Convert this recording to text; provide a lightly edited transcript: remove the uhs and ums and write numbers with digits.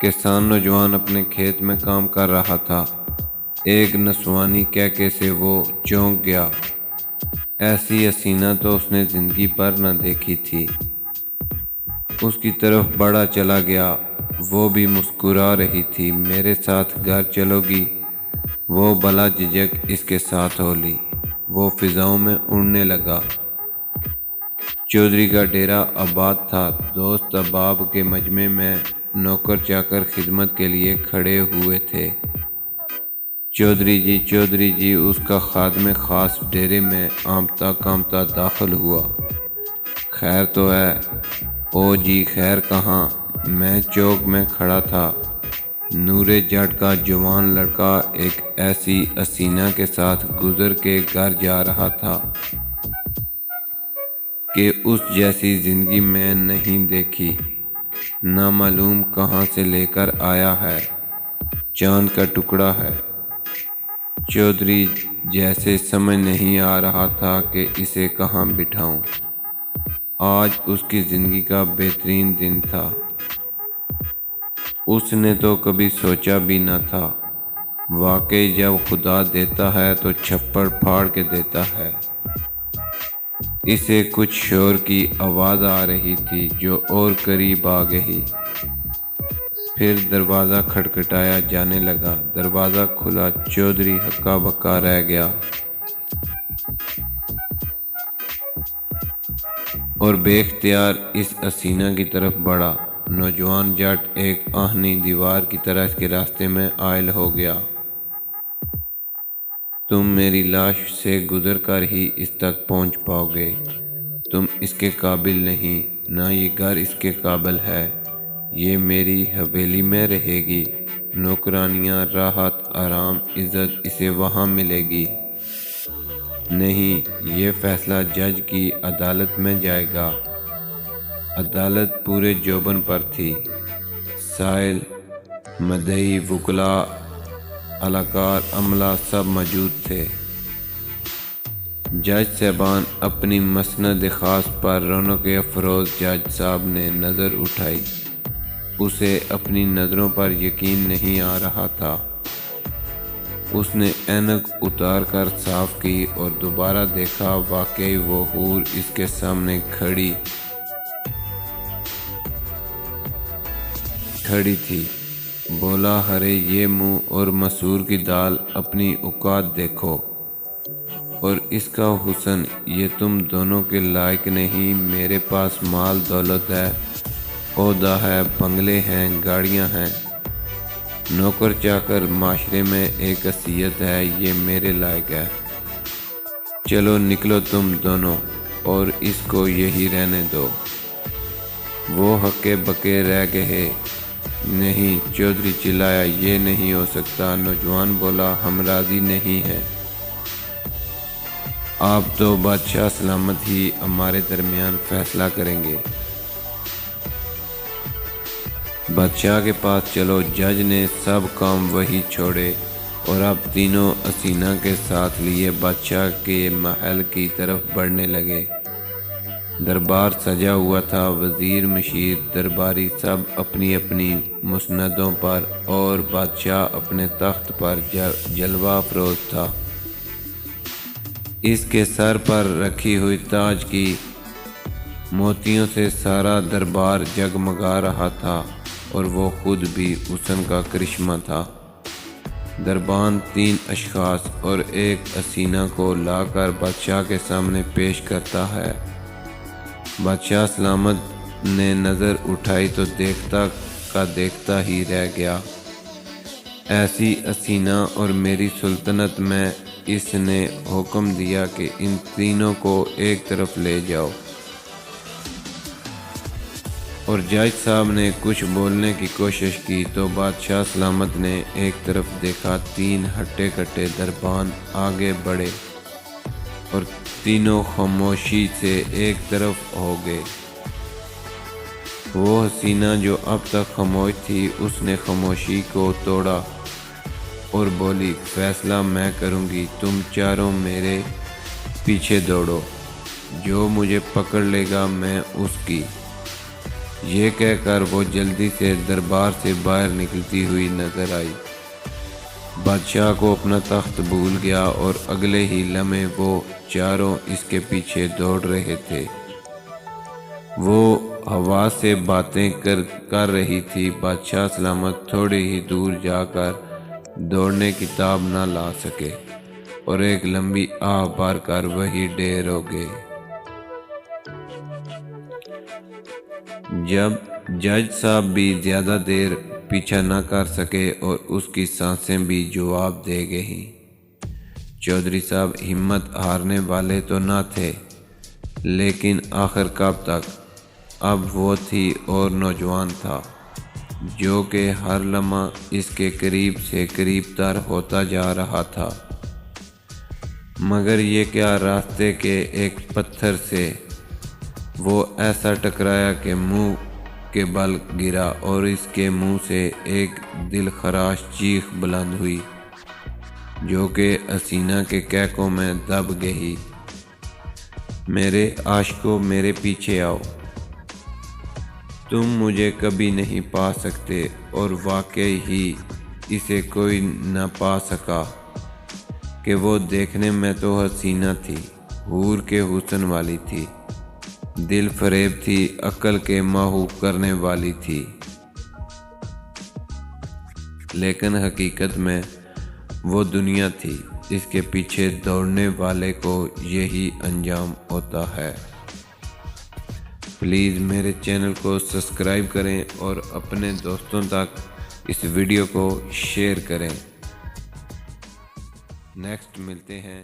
کسان نوجوان اپنے کھیت میں کام کر رہا تھا۔ ایک نسوانی کہکے سے وہ چونک گیا۔ ایسی حسینہ تو اس نے زندگی بھر نہ دیکھی تھی۔ اس کی طرف بڑھا چلا گیا، وہ بھی مسکرا رہی تھی۔ میرے ساتھ گھر چلو گی؟ وہ بلا جھجک اس کے ساتھ ہو لی۔ وہ فضاؤں میں اڑنے لگا۔ چودھری کا ڈیرا آباد تھا۔ دوست احباب کے مجمع میں نوکر چاکر خدمت کے لیے کھڑے ہوئے تھے۔ چودھری جی اس کا خادم خاص ڈیرے میں آمتا کامتا داخل ہوا۔ خیر تو ہے؟ او جی خیر کہاں، میں چوک میں کھڑا تھا۔ نور جٹ کا جوان لڑکا ایک ایسی حسینہ کے ساتھ گزر کے گھر جا رہا تھا کہ اس جیسی زندگی میں نہیں دیکھی۔ نہ معلوم کہاں سے لے کر آیا ہے، چاند کا ٹکڑا ہے۔ چودھری جیسے سمجھ نہیں آ رہا تھا کہ اسے کہاں بٹھاؤں۔ آج اس کی زندگی کا بہترین دن تھا۔ اس نے تو کبھی سوچا بھی نہ تھا۔ واقعی جب خدا دیتا ہے تو چھپڑ پھاڑ کے دیتا ہے۔ اسے کچھ شور کی آواز آ رہی تھی جو اور قریب آ گئی۔ پھر دروازہ کھٹکھٹایا جانے لگا۔ دروازہ کھلا، چودھری ہکا بکا رہ گیا اور بے اختیار اس حسینہ کی طرف بڑھا۔ نوجوان جٹ ایک آہنی دیوار کی طرح اس کے راستے میں حائل ہو گیا۔ تم میری لاش سے گزر کر ہی اس تک پہنچ پاؤ گے۔ تم اس کے قابل نہیں، نہ یہ گھر اس کے قابل ہے۔ یہ میری حویلی میں رہے گی۔ نوکرانیاں، راحت، آرام، عزت اسے وہاں ملے گی۔ نہیں، یہ فیصلہ جج کی عدالت میں جائے گا۔ عدالت پورے جوبن پر تھی۔ سائل، مدعی، وکلاء، اہلکار، عملہ سب موجود تھے۔ جج صاحبان اپنی مسند خاص پر رونق افروز جج صاحب نے نظر اٹھائی۔ اسے اپنی نظروں پر یقین نہیں آ رہا تھا۔ اس نے اینک اتار کر صاف کی اور دوبارہ دیکھا، واقعی وہ حور اس کے سامنے کھڑی تھی۔ بولا، ہرے یہ منہ اور مسور کی دال، اپنی اوقات دیکھو اور اس کا حسن، یہ تم دونوں کے لائق نہیں۔ میرے پاس مال دولت ہے، عہدہ ہے، بنگلے ہیں، گاڑیاں ہیں، نوکر چاکر، معاشرے میں ایک حیثیت ہے، یہ میرے لائق ہے۔ چلو نکلو تم دونوں اور اس کو یہی رہنے دو۔ وہ ہکے بکے رہ گئے۔ نہیں، چودھری چلایا، یہ نہیں ہو سکتا۔ نوجوان بولا، ہم راضی نہیں ہیں۔ آپ تو بادشاہ سلامت ہی ہمارے درمیان فیصلہ کریں گے۔ بادشاہ کے پاس چلو۔ جج نے سب کام وہی چھوڑے اور اب تینوں حسینہ کے ساتھ لیے بادشاہ کے محل کی طرف بڑھنے لگے۔ دربار سجا ہوا تھا۔ وزیر، مشیر، درباری سب اپنی اپنی مسندوں پر اور بادشاہ اپنے تخت پر جلوہ افروز تھا۔ اس کے سر پر رکھی ہوئی تاج کی موتیوں سے سارا دربار جگمگا رہا تھا اور وہ خود بھی حسن کا کرشمہ تھا۔ دربان 3 اشخاص اور ایک حسینہ کو لا کر بادشاہ کے سامنے پیش کرتا ہے۔ بادشاہ سلامت نے نظر اٹھائی تو دیکھتا کا دیکھتا ہی رہ گیا۔ ایسی حسینہ اور میری سلطنت میں اس نے حکم دیا کہ ان تینوں کو ایک طرف لے جاؤ۔ اور جج صاحب نے کچھ بولنے کی کوشش کی تو بادشاہ سلامت نے ایک طرف دیکھا۔ 3 ہٹے کٹے دربان آگے بڑھے اور تینوں خاموشی سے ایک طرف ہو گئے۔ وہ حسینہ جو اب تک خاموش تھی، اس نے خاموشی کو توڑا اور بولی، فیصلہ میں کروں گی، تم چاروں میرے پیچھے دوڑو، جو مجھے پکڑ لے گا میں اس کی یہ کہہ کر وہ جلدی سے دربار سے باہر نکلتی ہوئی نظر آئی۔ بادشاہ کو اپنا تخت بھول گیا اور اگلے ہی لمحے وہ چاروں اس کے پیچھے دوڑ رہے تھے۔ وہ ہوا سے باتیں کر رہی تھی۔ بادشاہ سلامت تھوڑی ہی دور جا کر دوڑنے کی تاب نہ لا سکے اور ایک لمبی آہ بھر کر وہی ڈھیر ہو گئے۔ جب جج صاحب بھی زیادہ دیر پیچھا نہ کر سکے اور اس کی سانسیں بھی جواب دے گئیں۔ چودھری صاحب ہمت ہارنے والے تو نہ تھے، لیکن آخر کب تک؟ اب وہ تھی اور نوجوان تھا، جو کہ ہر لمحہ اس کے قریب سے قریب تر ہوتا جا رہا تھا۔ مگر یہ کیا، راستے کے ایک پتھر سے وہ ایسا ٹکرایا کہ منہ کے بل گرا اور اس کے منہ سے ایک دل خراش چیخ بلند ہوئی، جو کہ حسینہ کے کہکوں میں دب گئی۔ میرے عاشقو، میرے پیچھے آؤ، تم مجھے کبھی نہیں پا سکتے۔ اور واقعی ہی اسے کوئی نہ پا سکا کہ وہ دیکھنے میں تو حسینہ تھی، حور کے حسن والی تھی، دل فریب تھی، عقل کے محو کرنے والی تھی، لیکن حقیقت میں وہ دنیا تھی۔ اس کے پیچھے دوڑنے والے کو یہی انجام ہوتا ہے۔ پلیز میرے چینل کو سبسکرائب کریں اور اپنے دوستوں تک اس ویڈیو کو شیئر کریں۔ نیکسٹ ملتے ہیں